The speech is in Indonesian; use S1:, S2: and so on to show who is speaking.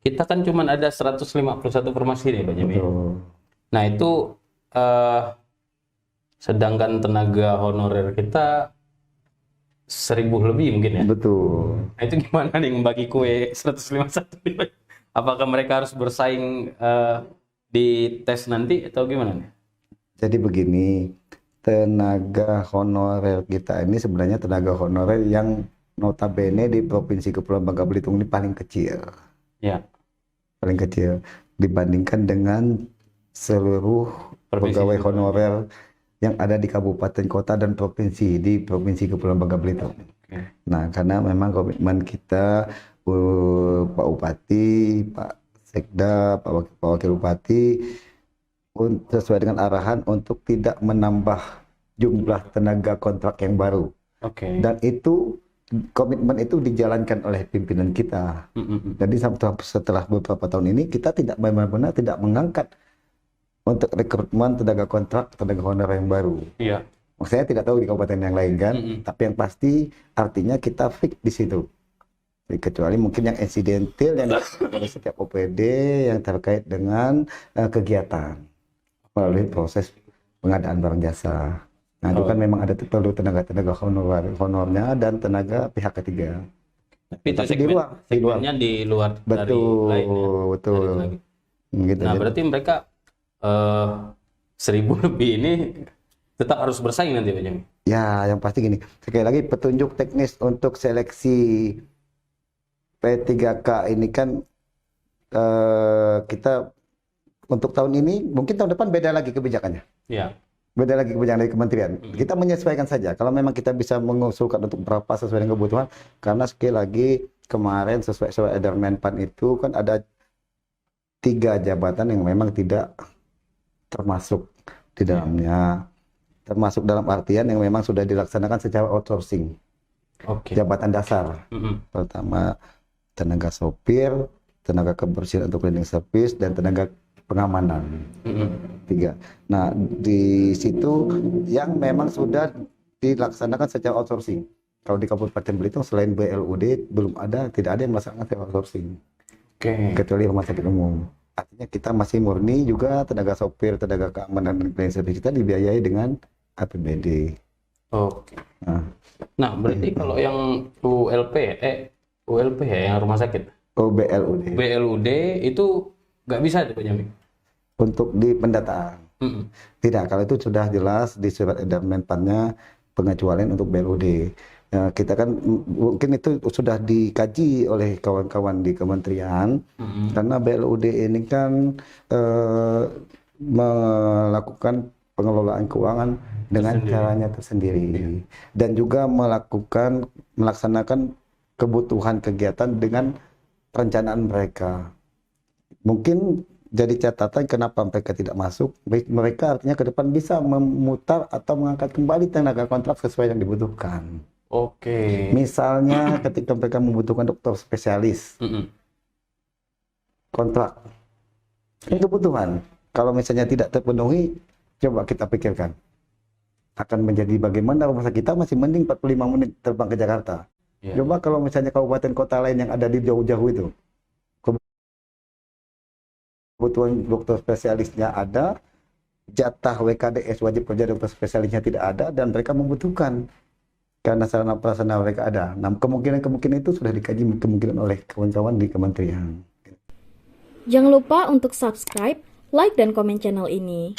S1: kita kan cuma ada 151 formasi nih Pak Jami.
S2: Betul.
S1: Nah itu eh, sedangkan tenaga honorer kita 1000 lebih mungkin ya.
S2: Betul.
S1: Nah itu gimana nih membagi kue 151 nih, Pak? Apakah mereka harus bersaing di tes nanti atau gimana nih?
S2: Jadi begini, tenaga honorer kita ini sebenarnya tenaga honorer yang notabene di Provinsi Kepulauan Bangka Belitung ini
S1: Ya,
S2: paling kecil dibandingkan dengan seluruh
S1: Provinsi
S2: pegawai
S1: Kepulauan.
S2: honorer yang ada di kabupaten kota dan provinsi di Provinsi Kepulauan Bangka Belitung.
S1: Oke.
S2: Nah, karena memang komitmen kita, Pak Bupati, Pak Sekda, Pak Wakil Bupati, sesuai dengan arahan untuk tidak menambah jumlah tenaga kontrak yang baru.
S1: Oke.
S2: Dan itu komitmen itu dijalankan oleh pimpinan kita. Jadi setelah beberapa tahun ini kita tidak benar-benar tidak mengangkat untuk rekrutmen tenaga kontrak, tenaga honorer yang baru.
S1: Iya.
S2: Saya tidak tahu di kabupaten yang lain kan, tapi yang pasti artinya kita fix di situ. Kecuali mungkin yang insidental yang oleh setiap OPD yang terkait dengan kegiatan melalui proses pengadaan barang jasa. Nah, itu kan memang ada perlu tenaga-tenaga honornya dan tenaga pihak ketiga.
S1: Tapi itu
S2: Tapi di luar.
S1: segmennya di luar dari lain ya.
S2: Betul.
S1: Dari lagi.
S2: Gitu.
S1: Nah,
S2: Jadi,
S1: berarti mereka 1000 lebih ini tetap harus bersaing nanti Pak Jami.
S2: ya, yang pasti gini. Sekali lagi petunjuk teknis untuk seleksi P3K ini kan kita untuk tahun ini, mungkin tahun depan beda lagi kebijakannya.
S1: Ya.
S2: Beda lagi kebijakan dari kementerian. Kita menyesuaikan saja. Kalau memang kita bisa mengusulkan untuk berapa sesuai dengan kebutuhan, karena sekali lagi kemarin sesuai edaran Menpan itu kan ada 3 jabatan yang memang tidak termasuk di dalamnya. Termasuk dalam artian yang memang sudah dilaksanakan secara outsourcing.
S1: Oke.
S2: Jabatan dasar. Pertama, tenaga sopir, tenaga kebersihan untuk cleaning service, dan tenaga pengamanan. 3. Nah, di situ yang memang sudah dilaksanakan secara outsourcing. Kalau di Kabupaten Belitung selain BLUD tidak ada yang melaksanakan secara outsourcing.
S1: Oke.
S2: Kecuali rumah sakit umum. Artinya kita masih murni juga tenaga sopir, tenaga keamanan dan cleaning service kita dibiayai dengan APBD.
S1: Oke.
S2: Nah,
S1: Nah, berarti kalau yang ULP ya, yang rumah sakit.
S2: BLUD
S1: BLUD itu nggak bisa Pak Jami.
S2: untuk di pendataan. Tidak, kalau itu sudah jelas di surat edaran Menpannya pengecualian untuk BLUD. Ya, kita kan mungkin itu sudah dikaji oleh kawan-kawan di kementerian, karena BLUD ini kan melakukan pengelolaan keuangan dengan caranya tersendiri, dan juga melaksanakan kebutuhan kegiatan dengan perencanaan mereka. Mungkin jadi catatan kenapa mereka tidak masuk. Mereka artinya ke depan bisa memutar atau mengangkat kembali tenaga kontrak sesuai yang dibutuhkan.
S1: Oke.
S2: Misalnya ketika mereka membutuhkan dokter spesialis kontrak, ini kebutuhan. Kalau misalnya tidak terpenuhi, coba kita pikirkan akan menjadi bagaimana. Rumah sakit kita masih mending 45 menit terbang ke Jakarta. Coba kalau misalnya kabupaten kota lain yang ada di jauh-jauh itu, kebutuhan dokter spesialisnya ada, jatah WKDS wajib kerja dokter spesialisnya tidak ada, dan mereka membutuhkan karena sarana prasarana mereka ada. Nah, kemungkinan itu sudah dikaji kemungkinan oleh kawan-kawan di kementerian.
S3: Jangan lupa untuk subscribe, like, dan komen channel ini.